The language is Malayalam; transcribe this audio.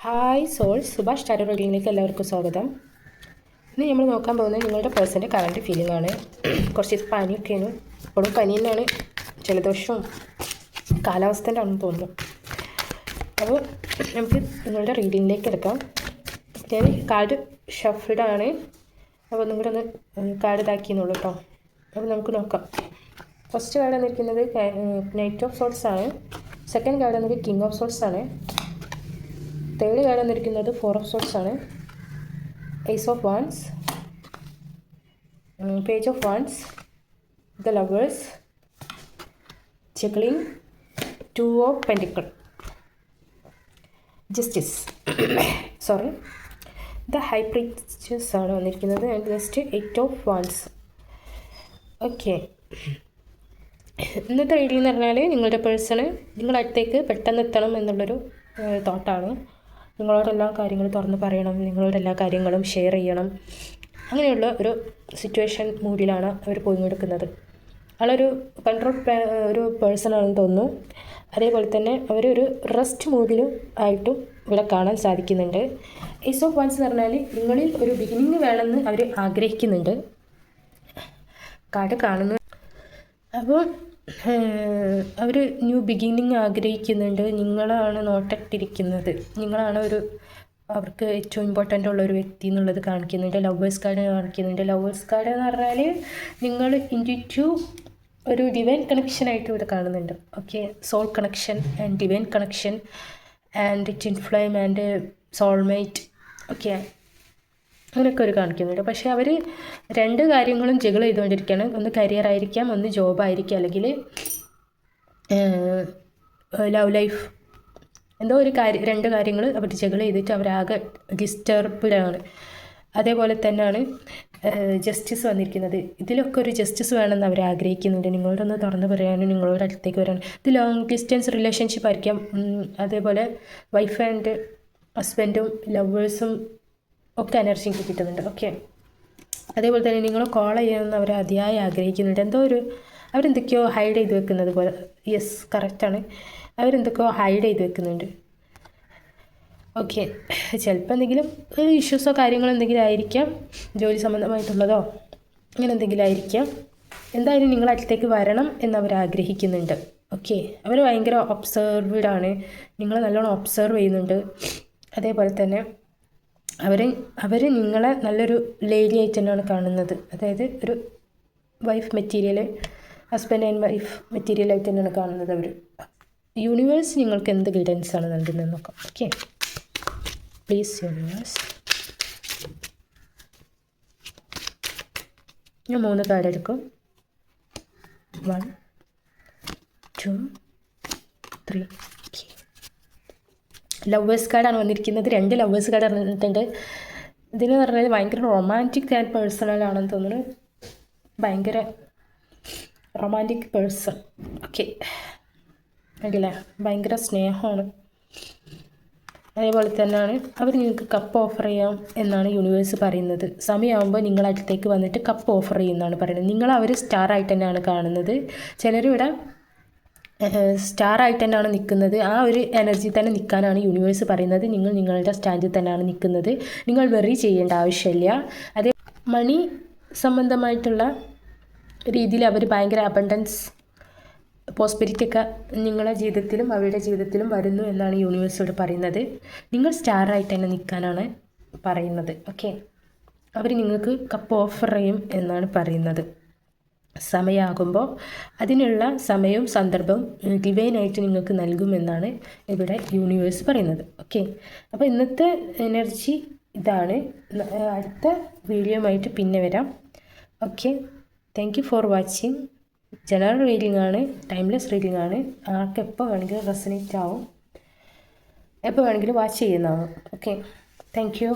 ഹായ് സുഭാഷ് ടാരോ റീഡിങ്ങിലേക്ക് എല്ലാവർക്കും സ്വാഗതം. ഇന്ന് നമ്മൾ നോക്കാൻ പോകുന്നത് നിങ്ങളുടെ പേഴ്സൻ്റെ കറണ്ട് ഫീലിംഗ് ആണ്. കുറച്ച് പനിയൊക്കെയാണ്, ഇപ്പോഴും പനി തന്നെയാണ്, ജലദോഷവും കാലാവസ്ഥൻ്റെ ആണെന്ന് തോന്നുന്നു. അപ്പോൾ നമുക്ക് നിങ്ങളുടെ റീഡിങ്ങിലേക്ക് എടുക്കാം. ഞാൻ കാർഡ് ഷഫിൾഡാണ്, അപ്പോൾ നിങ്ങളുടെ ഒന്ന് കാർഡ് ഇതാക്കിയെന്നുള്ളൂ കേട്ടോ. അപ്പോൾ നമുക്ക് നോക്കാം. ഫസ്റ്റ് കാർഡ് വന്നിരിക്കുന്നത് നൈറ്റ് ഓഫ് സോൾസ് ആണ്. സെക്കൻഡ് കാർഡ് വന്നത് കിങ് ഓഫ് സോൾസ് ആണ്. തേർഡ് കാർഡ് വന്നിരിക്കുന്നത് 4 ഓഫ് സോൾസ് ആണ്. Ace of wands, page of wands, the lovers, juggling, 2 of pentacle, justice the high priestess ആണ് വന്നിരിക്കുന്നത്. And just 8 of wands. Okay, ഇന്നത്തെ റീഡിംഗ് എന്ന് പറഞ്ഞാൽ നിങ്ങളുടെ പേഴ്സണ് നിങ്ങളുടെ അടുത്തേക്ക് പെട്ടെന്ന് എത്തണം എന്നുള്ളൊരു തോട്ടാണ്. നിങ്ങളോട് എല്ലാ കാര്യങ്ങളും തുറന്ന് പറയണം, നിങ്ങളോട് എല്ലാ കാര്യങ്ങളും ഷെയർ ചെയ്യണം, അങ്ങനെയുള്ള ഒരു സിറ്റുവേഷൻ മൂഡിലാണ് അവർ പോയി കൊടുക്കുന്നത്. ആളൊരു കൺട്രോൾ ഒരു പേഴ്സണാണെന്ന് തോന്നുന്നു. അതേപോലെ തന്നെ അവരൊരു റെസ്റ്റ് മൂഡിലും ആയിട്ടും ഇവിടെ കാണാൻ സാധിക്കുന്നുണ്ട്. ഏസ് ഓഫ് വാൻസ് എന്ന് പറഞ്ഞാൽ നിങ്ങളിൽ ഒരു ബിഗിനിങ് വേണമെന്ന് അവർ ആഗ്രഹിക്കുന്നുണ്ട്. കാർഡ് കാണുന്നു. അപ്പോൾ അവർ ന്യൂ ബിഗിനിങ് ആഗ്രഹിക്കുന്നുണ്ട്. നിങ്ങളാണ് നോട്ടിട്ടിരിക്കുന്നത്, നിങ്ങളാണ് അവർക്ക് ഏറ്റവും ഇമ്പോർട്ടൻ്റ് ഉള്ളൊരു വ്യക്തി എന്നുള്ളത് കാണിക്കുന്നുണ്ട്. ലവേഴ്സ് കാർഡ് കാണിക്കുന്നുണ്ട്. ലവേഴ്സ് കാർഡ് എന്ന് പറഞ്ഞാൽ നിങ്ങൾ ഇൻറ്റ്യൂറ്റീവ് ഒരു ഡിവൈൻ കണക്ഷനായിട്ട് ഇവിടെ കാണുന്നുണ്ട്. Okay, soul connection and divine connection and twin flame and soulmate. Okay, അങ്ങനെയൊക്കെ അവർ കാണിക്കുന്നുണ്ട്. പക്ഷേ അവർ 2 കാര്യങ്ങളും ജഗിൾ ചെയ്തുകൊണ്ടിരിക്കുകയാണ്. ഒന്ന് കരിയർ ആയിരിക്കാം, ഒന്ന് ജോബായിരിക്കാം, അല്ലെങ്കിൽ ലവ് ലൈഫ്, എന്തോ ഒരു 2 കാര്യങ്ങൾ അവർ ജഗിൾ ചെയ്തിട്ട് അവരാകെ ഡിസ്റ്റർബ്ഡാണ്. അതേപോലെ തന്നെയാണ് ജസ്റ്റിസ് വന്നിരിക്കുന്നത്. ഇതിലൊക്കെ ഒരു ജസ്റ്റിസ് വേണമെന്ന് അവർ ആഗ്രഹിക്കുന്നുണ്ട്. നിങ്ങളോടൊന്ന് തുറന്ന് പറയാനും നിങ്ങളോട് അടുത്തേക്ക് വരാനും. ഇത് ലോങ് ഡിസ്റ്റൻസ് റിലേഷൻഷിപ്പ് ആയിരിക്കാം. അതേപോലെ വൈഫ് ആൻഡ് ഹസ്ബൻഡും ലവേഴ്സും ഒക്കെ എനർജി കിട്ടുന്നുണ്ട്. ഓക്കെ, അതേപോലെ തന്നെ നിങ്ങൾ കോൾ ചെയ്യാമെന്ന് അവർ അതിയായി ആഗ്രഹിക്കുന്നുണ്ട്. അവരെന്തൊക്കെയോ ഹൈഡ് ചെയ്ത് വെക്കുന്നത് പോലെ. യെസ്, കറക്റ്റാണ്. അവരെന്തൊക്കെയോ ഹൈഡ് ചെയ്ത് വെക്കുന്നുണ്ട്. ഓക്കെ, ചിലപ്പോൾ എന്തെങ്കിലും ഇഷ്യൂസോ കാര്യങ്ങളോ എന്തെങ്കിലും ആയിരിക്കാം, ജോലി സംബന്ധമായിട്ടുള്ളതോ അങ്ങനെ എന്തെങ്കിലും ആയിരിക്കാം. എന്തായാലും നിങ്ങൾ അടുത്തേക്ക് വരണം എന്നവർ ആഗ്രഹിക്കുന്നുണ്ട്. ഓക്കെ, അവർ ഭയങ്കര ഒബ്സർവ്ഡാണ്, നിങ്ങൾ നല്ലോണം ഒബ്സർവ് ചെയ്യുന്നുണ്ട്. അതേപോലെ തന്നെ അവർ നിങ്ങളെ നല്ലൊരു ലേഡി ആയിട്ട് തന്നെയാണ് കാണുന്നത്. അതായത് ഒരു wife material, husband and wife മെറ്റീരിയലായിട്ട് തന്നെയാണ് കാണുന്നത് അവർ. യൂണിവേഴ്സ് നിങ്ങൾക്ക് എന്ത് ഗൈഡൻസ് ആണ് നൽകുന്നത് നോക്കാം. Okay, please universe. ഞാൻ 3 കാർഡ് എടുക്കും. 1 2 3. ലവേഴ്സ് കാർഡാണ് വന്നിരിക്കുന്നത്. 2 ലവേഴ്സ് കാർഡ് വന്നിട്ടുണ്ട്. ഇതിന് പറഞ്ഞാൽ ഭയങ്കര റൊമാൻറ്റിക് ആൻഡ് പേഴ്സണലാണെന്ന് തോന്നുന്നു. ഭയങ്കര റൊമാൻറ്റിക് പേഴ്സൺ. ഓക്കെ, അല്ലേ, ഭയങ്കര സ്നേഹമാണ്. അതേപോലെ തന്നെയാണ് അവർ നിങ്ങൾക്ക് കപ്പ് ഓഫർ ചെയ്യാം എന്നാണ് യൂണിവേഴ്സ് പറയുന്നത്. സമയമാകുമ്പോൾ നിങ്ങളടുത്തേക്ക് വന്നിട്ട് കപ്പ് ഓഫർ ചെയ്യുന്നതാണ് പറയുന്നത്. നിങ്ങളവർ സ്റ്റാർ ആയിട്ട് തന്നെയാണ് കാണുന്നത്. ചിലരിവിടെ സ്റ്റാർ ആയിട്ട് തന്നെയാണ് നിൽക്കുന്നത്. ആ ഒരു എനർജി തന്നെ നിൽക്കാനാണ് യൂണിവേഴ്സ് പറയുന്നത്. നിങ്ങൾ നിങ്ങളുടെ സ്റ്റാൻഡിൽ തന്നെയാണ് നിൽക്കുന്നത്. നിങ്ങൾ വെറി ചെയ്യേണ്ട ആവശ്യമില്ല. അതേ മണി സംബന്ധമായിട്ടുള്ള രീതിയിൽ അവർ ഭയങ്കര അബണ്ടൻസ്, പ്രോസ്പെരിറ്റി ഒക്കെ നിങ്ങളുടെ ജീവിതത്തിലും അവരുടെ ജീവിതത്തിലും വരുന്നു എന്നാണ് യൂണിവേഴ്സോട് പറയുന്നത്. നിങ്ങൾ സ്റ്റാർ ആയിട്ട് തന്നെ നിൽക്കാനാണ് പറയുന്നത്. ഓക്കെ, അവർ നിങ്ങൾക്ക് കപ്പ് ഓഫർ ചെയ്യും എന്നാണ് പറയുന്നത്. സമയമാകുമ്പോൾ അതിനുള്ള സമയവും സന്ദർഭവും ഡിവൈനായിട്ട് നിങ്ങൾക്ക് നൽകുമെന്നാണ് ഇവിടെ യൂണിവേഴ്സ് പറയുന്നത്. ഓക്കെ, അപ്പോൾ ഇന്നത്തെ എനർജി ഇതാണ്. അടുത്ത വീഡിയോയുമായിട്ട് പിന്നെ വരാം. Okay, thank you for watching. General reading ആണ്, ടൈംലെസ് റീഡിംഗ് ആണ്. ആർക്ക് എപ്പോൾ വേണമെങ്കിലും റെസനേറ്റ് ആവും, എപ്പോൾ വേണമെങ്കിലും വാച്ച് ചെയ്യുന്നതാണ്. Okay, thank you.